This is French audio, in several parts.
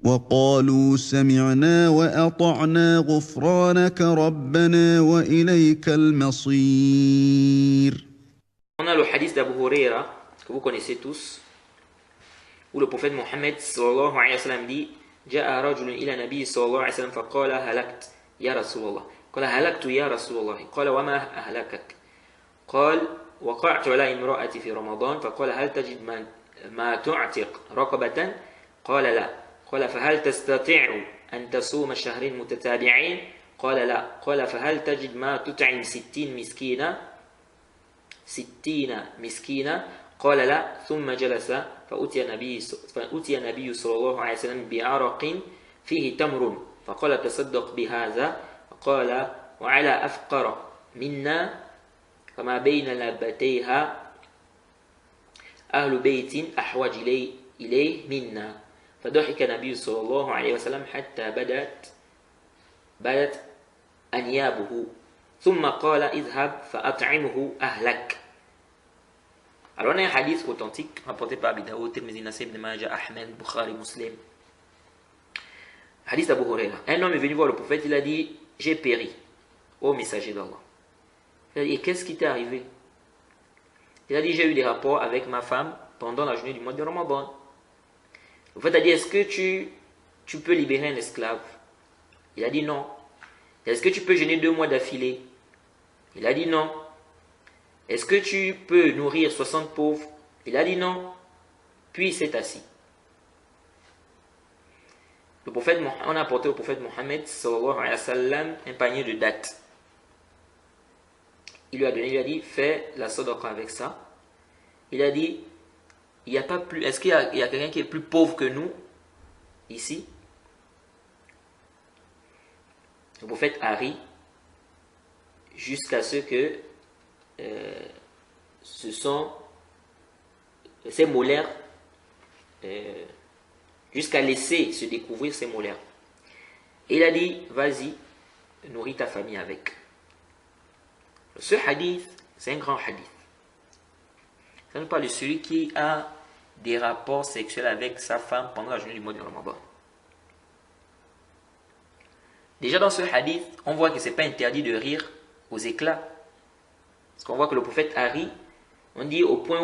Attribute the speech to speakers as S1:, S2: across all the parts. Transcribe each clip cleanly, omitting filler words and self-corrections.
S1: وقالوا سمعنا وأطعنا غفرانك ربنا وإليك المصير.
S2: On a le hadith d'Abu Huraira, que vous connaissez tous, où le prophète Mohammed sallallahu alayhi wa sallam dit جاء رجل إلى النبي صلى الله عليه وسلم فقال هلكت يا رسول الله قال هلكت يا رسول الله قال وما أهلكك قال وقعت على امرأتي في رمضان فقال هل تجد ما تعتق رقبة قال لا قال فهل تستطيع أن تصوم شهرين متتابعين قال لا قال فهل تجد ما تطعم 60 مسكينة قال لا ثم جلس فأتي النبي صلى الله عليه وسلم بعرق فيه تمر فقال تصدق بهذا فقال وعلى أفقر منا فما بين لبتيها أهل بيت أحوج إليه منا فضحك النبي صلى الله عليه وسلم حتى بدت أنيابه ثم قال اذهب فأطعمه أهلك. Alors on a un hadith authentique rapporté par Abi Daoud, Tirmidhi, Nasai, Ibn Majah, Ahmed, Bukhari, Muslim. Hadith d'Abu Huraira. Un homme est venu voir le prophète, il a dit j'ai péri, ô messager d'Allah. Il a dit et qu'est-ce qui t'est arrivé? Il a dit j'ai eu des rapports avec ma femme pendant la journée du mois de Ramadan. Le prophète a dit est-ce que tu peux libérer un esclave? Il a dit non. Est-ce que tu peux jeûner 2 mois d'affilée? Il a dit non. Est-ce que tu peux nourrir 60 pauvres? Il a dit non. Puis il s'est assis. On a apporté au prophète Mohammed sallallahu alayhi wa sallam un panier de dattes. Il lui a donné, il a dit fais la sadaqa avec ça. Il a dit il y a pas plus. Est-ce qu'il y a quelqu'un qui est plus pauvre que nous ici? Le prophète a ri jusqu'à ce que ces molaires, jusqu'à laisser se découvrir ces molaires. Et il a dit, vas-y, nourris ta famille avec. Ce hadith, c'est un grand hadith. Ça nous parle de celui qui a des rapports sexuels avec sa femme pendant la journée du mois de Ramadan. Déjà dans ce hadith, on voit que ce n'est pas interdit de rire aux éclats. Parce qu'on voit que le prophète a ri, on dit au point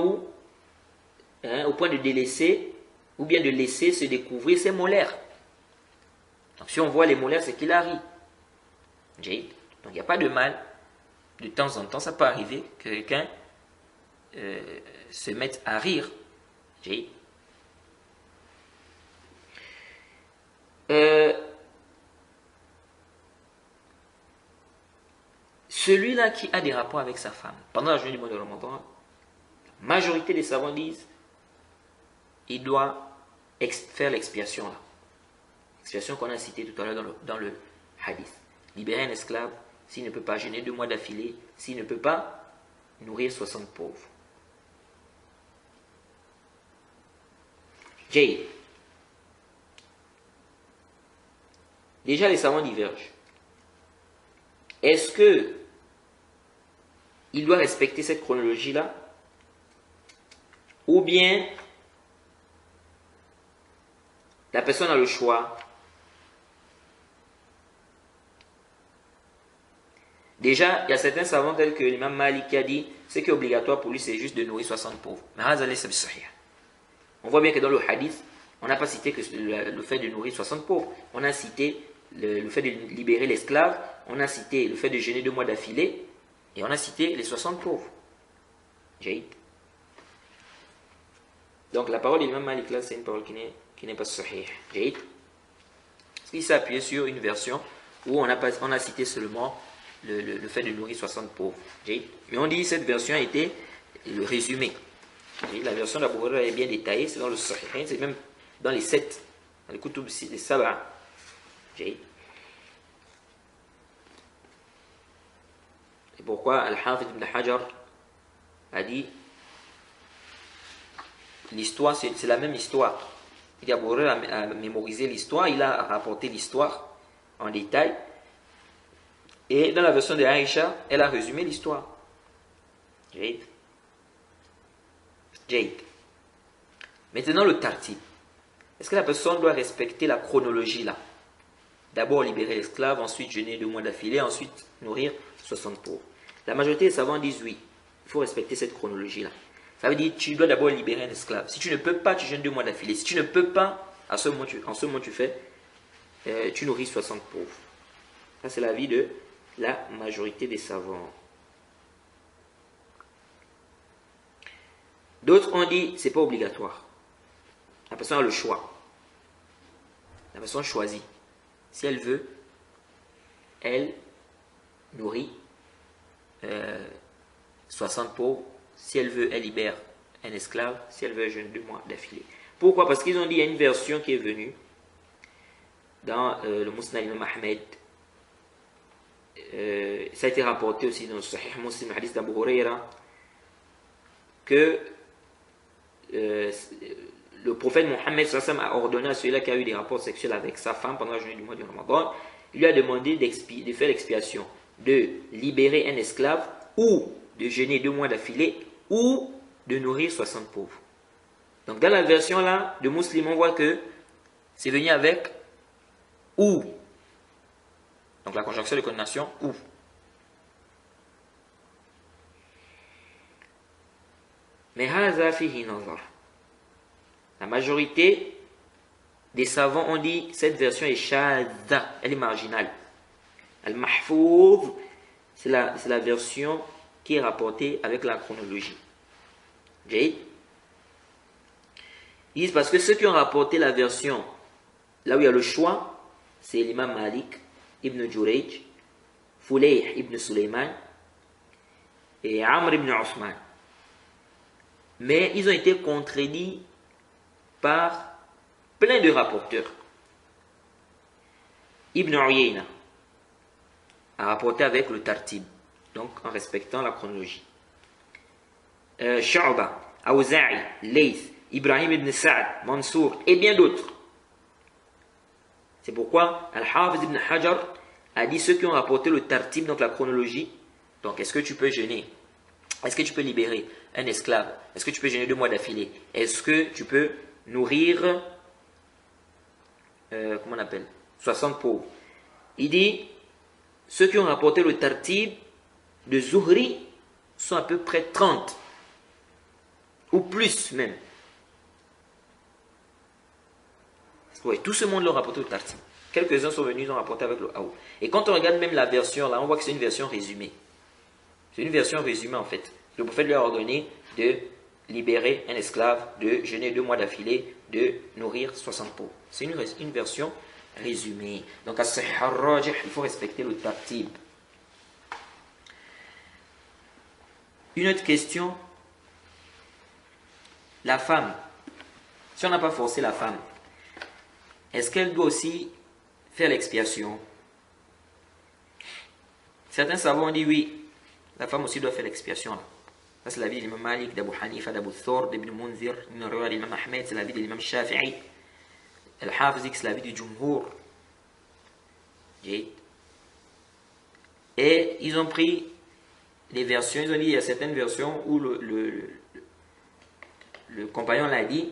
S2: de délaisser, ou bien de laisser se découvrir ses molaires. Donc si on voit les molaires, c'est qu'il a ri. Donc il n'y a pas de mal. De temps en temps, ça peut arriver que quelqu'un se mette à rire. Celui-là qui a des rapports avec sa femme pendant la journée du mois de Ramadan, la majorité des savants disent il doit faire l'expiation là. L'expiation qu'on a citée tout à l'heure dans le hadith. Libérer un esclave s'il ne peut pas jeûner 2 mois d'affilée, s'il ne peut pas nourrir 60 pauvres. Déjà les savants divergent. Est-ce que il doit respecter cette chronologie-là? Ou bien la personne a le choix. Déjà, il y a certains savants tels que l'imam Malik qui a dit ce qui est obligatoire pour lui, c'est juste de nourrir 60 pauvres. Mais on voit bien que dans le hadith, on n'a pas cité que le fait de nourrir 60 pauvres. On a cité le fait de libérer l'esclave, on a cité le fait de jeûner 2 mois d'affilée, et on a cité les 60 pauvres. Donc la parole de l'imam Malik là, c'est une parole qui n'est pas sahih. Parce qu'il s'est appuyé sur une version où on a cité seulement le fait de nourrir 60 pauvres. Mais on dit que cette version a été le résumé. La version d'Abu Huraira est bien détaillée, c'est dans le sahih, c'est même dans les 7, dans les kutub, les sab'a. C'est pourquoi Al-Hafidh ibn Hajar a dit l'histoire, c'est la même histoire. Il Abu Huraira a mémorisé l'histoire, il a rapporté l'histoire en détail. Et dans la version de Aïcha, elle a résumé l'histoire. Maintenant le tartib. Est-ce que la personne doit respecter la chronologie là? D'abord libérer l'esclave, ensuite jeûner 2 mois d'affilée, ensuite nourrir 60 pauvres. La majorité des savants disent oui, il faut respecter cette chronologie là. Ça veut dire que tu dois d'abord libérer un esclave. Si tu ne peux pas, tu jeûnes 2 mois d'affilée. Si tu ne peux pas, en ce moment tu fais, tu nourris 60 pauvres. Ça c'est l'avis de la majorité des savants. D'autres ont dit c'est pas obligatoire. La personne a le choix. La personne choisit. Si elle veut, elle nourrit 60 pauvres. Si elle veut, elle libère un esclave. Si elle veut, elle jeûne 2 mois d'affilée. Pourquoi? Parce qu'ils ont dit qu'il y a une version qui est venue dans le Musnad Imam Ahmed. Ça a été rapporté aussi dans le Sahih Muslim, le hadith d'Abu Huraira, que le prophète Mohammed a ordonné à celui-là qui a eu des rapports sexuels avec sa femme pendant la journée du mois du Ramadan, il lui a demandé de faire l'expiation, de libérer un esclave, ou de jeûner 2 mois d'affilée, ou de nourrir 60 pauvres. Donc dans la version là de Muslim, on voit que c'est venu avec ou. Donc la conjonction de condamnation ou. Mais haza fihi nazar. La majorité des savants ont dit cette version est shadda, elle est marginale. Al-Mahfouz, c'est la version qui est rapportée avec la chronologie. Ils disent parce que ceux qui ont rapporté la version là où il y a le choix, c'est l'imam Malik, Ibn Jurayj, Fulayh ibn Sulaiman et Amr ibn Uthman. Mais ils ont été contredits par plein de rapporteurs. Ibn Uyayna a rapporté avec le tartib, donc en respectant la chronologie. Shu'ba, Awza'i, Layth, Ibrahim ibn Sa'd, Mansour et bien d'autres. C'est pourquoi Al-Hafiz ibn Hajar a dit ceux qui ont rapporté le tartib, donc la chronologie. Donc est-ce que tu peux jeûner? Est-ce que tu peux libérer un esclave? Est-ce que tu peux jeûner 2 mois d'affilée? Est-ce que tu peux nourrir, comment on appelle, 60 pauvres? Il dit, ceux qui ont rapporté le tartib de Zuhri sont à peu près 30. Ou plus même. Oui, tout ce monde l'a rapporté au tartib. Quelques-uns sont venus, ils ont rapporté avec le Aoud. Et quand on regarde même la version, là, on voit que c'est une version résumée. C'est une version résumée en fait. Le prophète lui a ordonné de libérer un esclave, de jeûner 2 mois d'affilée, de nourrir 60 pauvres. C'est une version résumée. Donc, à Sahih al-Rajih, il faut respecter le tartib. Une autre question. La femme, si on n'a pas forcé la femme, est-ce qu'elle doit aussi faire l'expiation? Certains savants ont dit oui, la femme aussi doit faire l'expiation. Ça c'est l'avis de l'imam Malik, d'Abu Hanifa, d'Abu Thawr, d'Ibn Munzir, de l'imam Ahmed, c'est l'avis de l'imam Shafi'i. Al-Hafiz, c'est l'avis du Jumhur. Et ils ont pris des versions, ils ont dit il y a certaines versions où le compagnon l'a dit,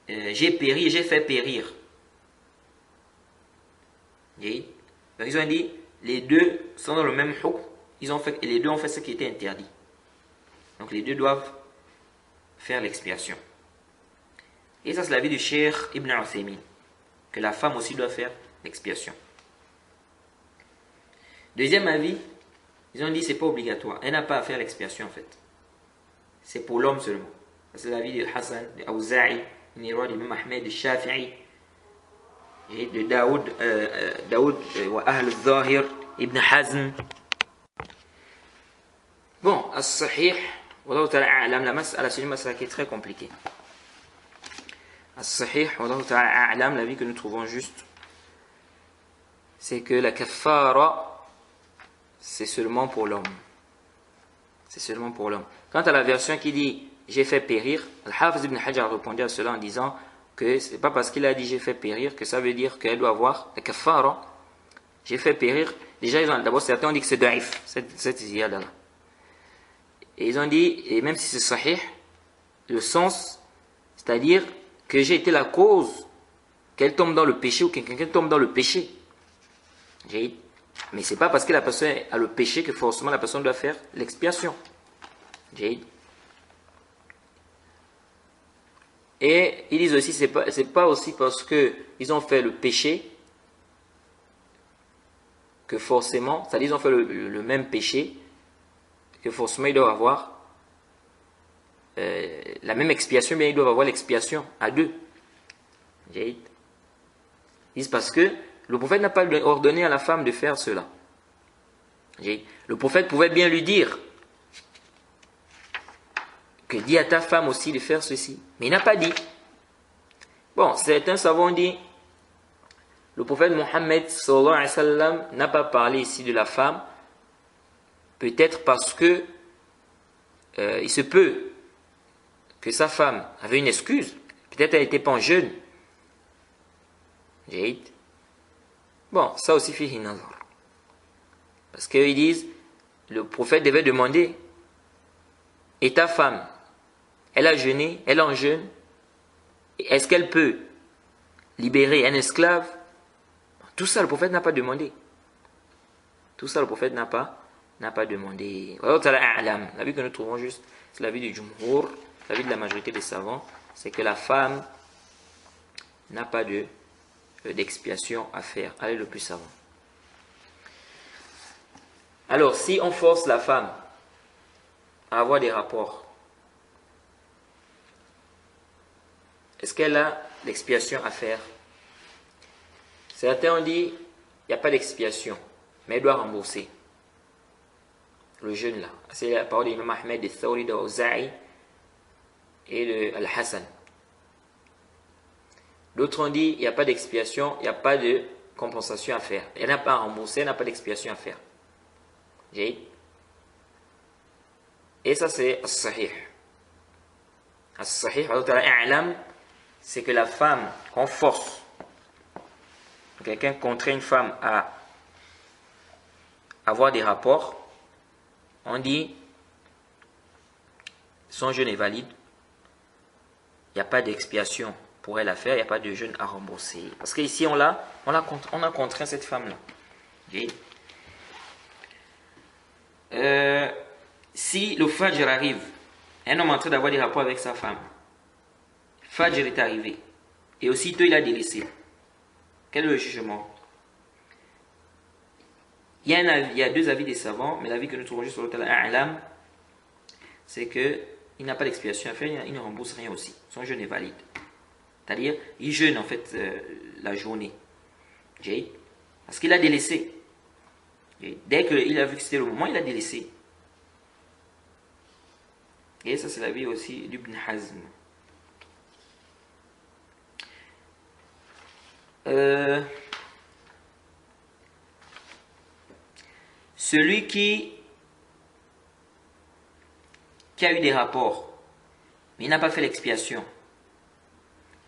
S2: j'ai péri et j'ai fait périr. Donc ils ont dit, les deux sont dans le même hukm, et les deux ont fait ce qui était interdit. Donc les deux doivent faire l'expiation. Et ça c'est l'avis du Cheikh Ibn Uthaymin, que la femme aussi doit faire l'expiation. Deuxième avis, ils ont dit c'est pas obligatoire, elle n'a pas à faire l'expiation en fait. C'est pour l'homme seulement. C'est l'avis de Hassan, de Awza'i, de l'imam Ahmed, de Shafi'i, et de Daoud wa Ahl al-Zahir, Ibn Hazm. Bon, as-sahih, wallahu ta'ala a'lam, la mas'ala, c'est une mas'ala qui est très compliquée. As-sahih, wallahu ta'ala a'lam, l'avis que nous trouvons juste, c'est que la kaffara, c'est seulement pour l'homme. C'est seulement pour l'homme. Quant à la version qui dit j'ai fait périr, Al-Hafiz ibn Hajar a répondu à cela en disant que c'est pas parce qu'il a dit j'ai fait périr que ça veut dire qu'elle doit avoir la kaffara. J'ai fait périr. Déjà, d'abord certains ont dit que c'est daif, cette ziyada là. Et ils ont dit, et même si c'est sahih, le sens, c'est-à-dire que j'ai été la cause qu'elle tombe dans le péché ou que quelqu'un tombe dans le péché. Mais ce n'est pas parce que la personne a le péché que forcément la personne doit faire l'expiation. Et ils disent aussi, c'est pas aussi parce qu'ils ont fait le péché que forcément, c'est-à-dire ils ont fait le même péché, que forcément ils doivent avoir la même expiation, mais ils doivent avoir l'expiation à deux. Ils disent parce que le prophète n'a pas ordonné à la femme de faire cela. Le prophète pouvait bien lui dire que dis à ta femme aussi de faire ceci. Mais il n'a pas dit. Bon, certains savants disent le prophète Mohammed sallallahu alayhi wa sallam n'a pas parlé ici de la femme, peut-être parce que il se peut que sa femme avait une excuse. Peut-être elle n'était pas en jeûne. Bon, ça aussi fait nazar. Parce qu'ils disent, le prophète devait demander, et ta femme, elle a jeûné, elle est en jeûne, est-ce qu'elle peut libérer un esclave? Tout ça, le prophète n'a pas demandé. Tout ça, le prophète n'a pas demandé. L'avis que nous trouvons juste, c'est l'avis du Jumhur, l'avis de la majorité des savants, c'est que la femme n'a pas d'expiation à faire. Allez le plus savant. Alors, si on force la femme à avoir des rapports, est-ce qu'elle a l'expiation à faire? Certains ont dit, il n'y a pas d'expiation, mais elle doit rembourser le jeûne là. C'est la parole d'Imam Ahmed, de Thawri, de Auza'i et de Al-Hassan. D'autres ont dit, il n'y a pas d'expiation, il n'y a pas de compensation à faire. Elle n'a pas à rembourser, elle n'a pas d'expiation à faire. Et ça c'est as-sahih. As-sahih, c'est que la femme, qu'on force, quelqu'un contraint une femme à avoir des rapports, on dit son jeûne est valide, il n'y a pas d'expiation pour elle à faire, il n'y a pas de jeûne à rembourser. Parce qu'ici on a contraint cette femme-là. Si le Fajr arrive, un homme est en train d'avoir des rapports avec sa femme, Fajr est arrivé, et aussitôt il a délaissé. Quel est le jugement? Il y a deux avis des savants, mais l'avis que nous trouvons juste sur le A'lam, c'est qu'il n'a pas d'expiation à faire, il ne rembourse rien aussi. Son jeûne est valide. C'est-à-dire, il jeûne en fait la journée. Parce qu'il a délaissé. Dès qu'il a vu que c'était le moment, il a délaissé. Et ça, c'est l'avis aussi d'Ibn Hazm. Celui qui a eu des rapports, mais il n'a pas fait l'expiation.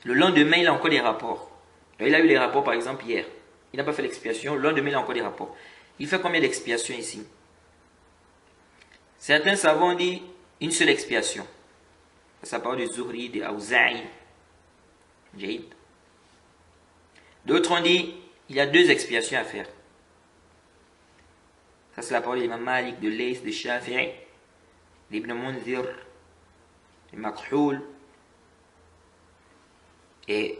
S2: Le lendemain, il a encore des rapports. Donc, il a eu les rapports, par exemple, hier. Il n'a pas fait l'expiation. Le lendemain, il a encore des rapports. Il fait combien d'expiations ici? Certains savants disent une seule expiation. Ça parle de Zuhri, de Auza'i. D'autres ont dit il y a deux expiations à faire. Ça, c'est la parole d'Imam Malik, de Lays, de Shafi'i, d'Ibn Munzir, de Makhoul. Et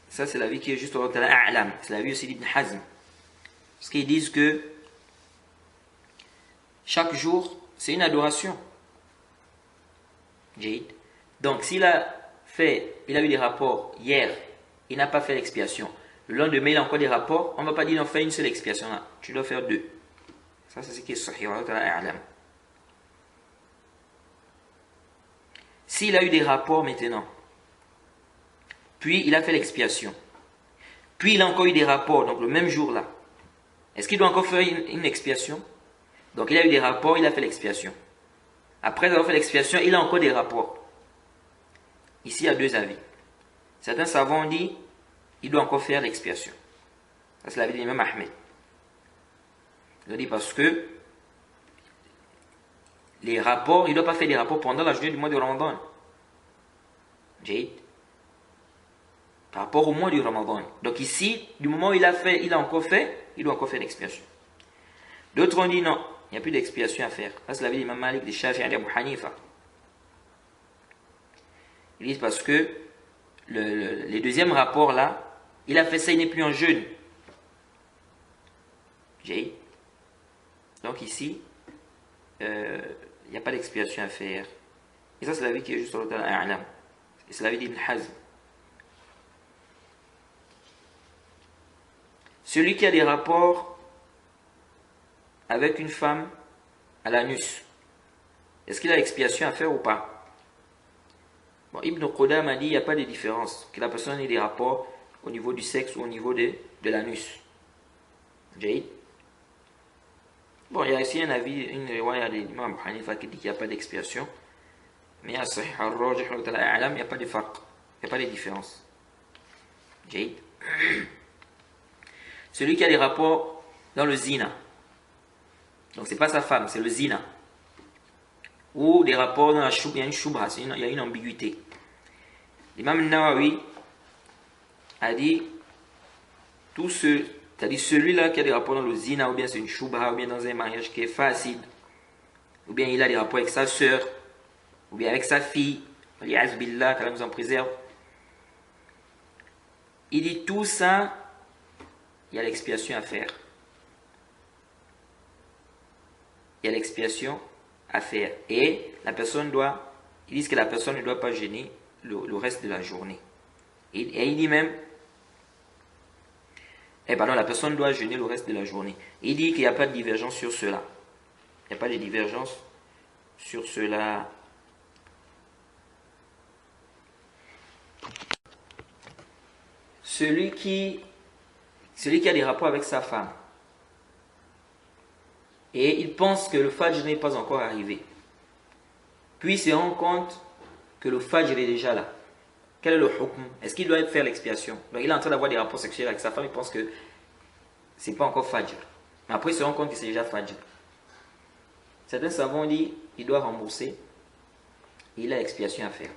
S2: ça, c'est l'avis qui est juste au A'lam. C'est l'avis aussi d'Ibn Hazm. Parce qu'ils disent que chaque jour, c'est une adoration. Donc, s'il a eu des rapports hier, il n'a pas fait l'expiation. Le lendemain, il a encore des rapports. On ne va pas dire d'en faire une seule expiation là. Tu dois faire deux. Ça, c'est ce qui est sahih. S'il a eu des rapports maintenant, puis il a fait l'expiation, puis il a encore eu des rapports, donc le même jour là, est-ce qu'il doit encore faire une expiation? Donc il a eu des rapports, il a fait l'expiation. Après avoir fait l'expiation, il a encore des rapports. Ici, il y a deux avis. Certains savants ont dit il doit encore faire l'expiation. Ça, c'est l'avis de l'imam Ahmed. Il a dit parce que les rapports, il ne doit pas faire des rapports pendant la journée du mois de Ramadan. par rapport au mois du Ramadan. Donc ici, du moment où il a encore fait, il doit encore faire l'expiation. D'autres ont dit non, il n'y a plus d'expiation à faire. Ça, c'est l'avis d'Imam Malik, des Shafi'i et d'Abu Hanifa. Ils disent parce que les deuxièmes rapports là, il a fait ça, il n'est plus en jeûne. Donc ici, il n'y a pas d'expiation à faire. Et ça, c'est l'avis qui est juste sur le A'lam. Et c'est l'avis d'Ibn Hazm. Celui qui a des rapports avec une femme à l'anus, est-ce qu'il a l'expiation à faire ou pas? Bon, Ibn Qudam a dit qu'il n'y a pas de différence, que la personne ait des rapports au niveau du sexe ou au niveau de l'anus. Bon, il y a ici un avis, une riwaya d'Imam Abu Hanifa qui dit qu'il n'y a pas d'expiation. Mais à Sahih al-Rajih, il n'y a pas de farq, il n'y a pas de différence. Celui qui a des rapports dans le zina, donc c'est pas sa femme, c'est le zina, ou des rapports dans la shubha, il y a une shubha, il y a une ambiguïté. L'imam Nawawi a dit c'est-à-dire celui-là qui a des rapports dans le zina, ou bien c'est une shubha, ou bien dans un mariage qui est facile, ou bien il a des rapports avec sa soeur, ou bien avec sa fille, billah, qu'Allah nous en préserve. Il dit tout ça, il y a l'expiation à faire. Il y a l'expiation à faire. Et la personne doit, ils disent que la personne ne doit pas jeûner le reste de la journée. Et il dit même, la personne doit jeûner le reste de la journée. Il dit qu'il n'y a pas de divergence sur cela. Il n'y a pas de divergence sur cela. Celui qui a des rapports avec sa femme et il pense que le Fajr n'est pas encore arrivé, puis il se rend compte que le Fajr est déjà là. Quel est le hukm? Est-ce qu'il doit faire l'expiation? Donc il est en train d'avoir des rapports sexuels avec sa femme, il pense que c'est pas encore Fajr. Mais après il se rend compte que c'est déjà Fajr. Certains savants disent qu'il doit rembourser et il a l'expiation à faire.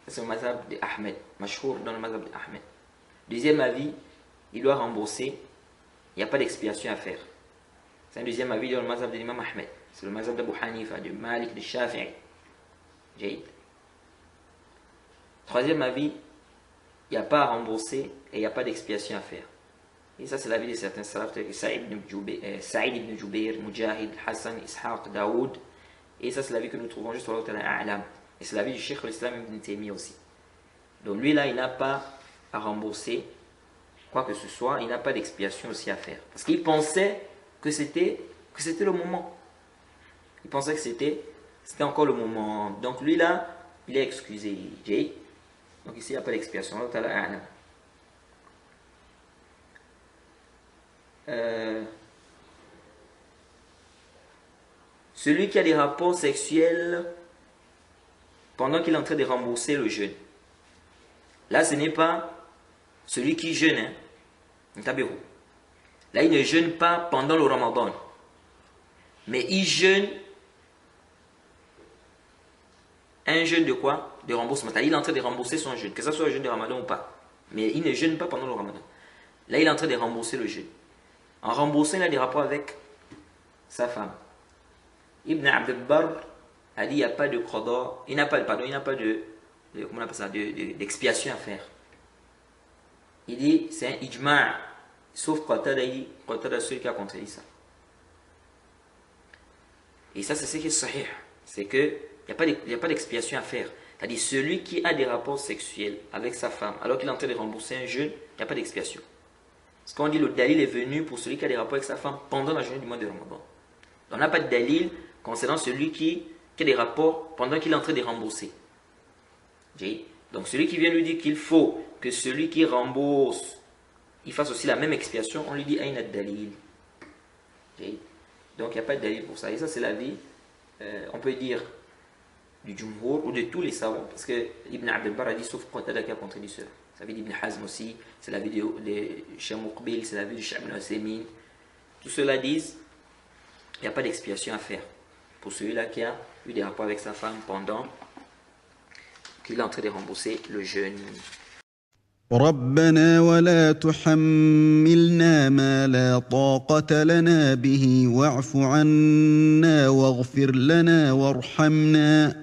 S2: Ça c'est le mazhab d'Ahmed, mashhour dans le mazhab d'Ahmed. Deuxième avis, il doit rembourser, il n'y a pas d'expiation à faire. C'est un deuxième avis dans le mazhab de l'imam Ahmed. C'est le mazhab d'Abu Hanifa, de Malik, de Shafi'i. Troisième avis, il n'y a pas à rembourser et il n'y a pas d'expiation à faire. Et ça, c'est l'avis de certains salafs, Saïd ibn Jubayr, Mujahid, Hassan, Ishaq, Daoud. Et ça, c'est l'avis que nous trouvons juste sur l'autre A'lam. Et c'est l'avis du Cheikh l'Islam ibn Taymiyyah aussi. Donc lui, là, il n'a pas à rembourser quoi que ce soit, il n'a pas d'expiation aussi à faire. Parce qu'il pensait que c'était le moment. Il pensait que c'était encore le moment. Donc lui, là, il est excusé. Donc ici, il n'y a pas d'expiation. Celui qui a des rapports sexuels pendant qu'il est en train de rembourser le jeûne. Là, ce n'est pas celui qui jeûne. Là, il ne jeûne pas pendant le Ramadan. Mais il jeûne un jeûne de quoi? De remboursement. Il est en train de rembourser son jeûne, que ce soit le jeûne de Ramadan ou pas. Mais il ne jeûne pas pendant le Ramadan. Là, il est en train de rembourser le jeûne. En remboursant, il a des rapports avec sa femme. Ibn Abd al-Barr a dit il n'y a pas de qada, il n'a pas d'expiation à faire. Il dit c'est un ijma', sauf Qatada celui qui a contredit ça. Et ça, c'est ce qui est sahih, c'est qu'il n'y a pas d'expiation à faire. C'est-à-dire celui qui a des rapports sexuels avec sa femme alors qu'il est en train de rembourser un jeûne, il n'y a pas d'expiation. Parce qu'on dit le dalil est venu pour celui qui a des rapports avec sa femme pendant la journée du mois de Ramadan. On n'a pas de dalil concernant celui qui a des rapports pendant qu'il est en train de rembourser. Donc celui qui vient lui dire qu'il faut que celui qui rembourse, il fasse aussi la même expiation, on lui dit Aïna dalil. Donc il n'y a pas de dalil pour ça. Et ça c'est l'avis, on peut dire, du Jumhur ou de tous les savants. Parce que Ibn Abd al-Barr a dit sauf Qatada qui a contredit cela. C'est l'avis d'Ibn Hazm aussi, c'est l'avis de Cheikh Muqbil, c'est l'avis de Cheikh Ibn Usaymin. Tout cela disent il n'y a pas d'expiation à faire pour celui-là qui a eu des rapports avec sa femme pendant qu'il est en train de rembourser le jeûne.
S1: ربنا ولا تحملنا ما لا طاقة لنا به واعف عنا واغفر لنا وارحمنا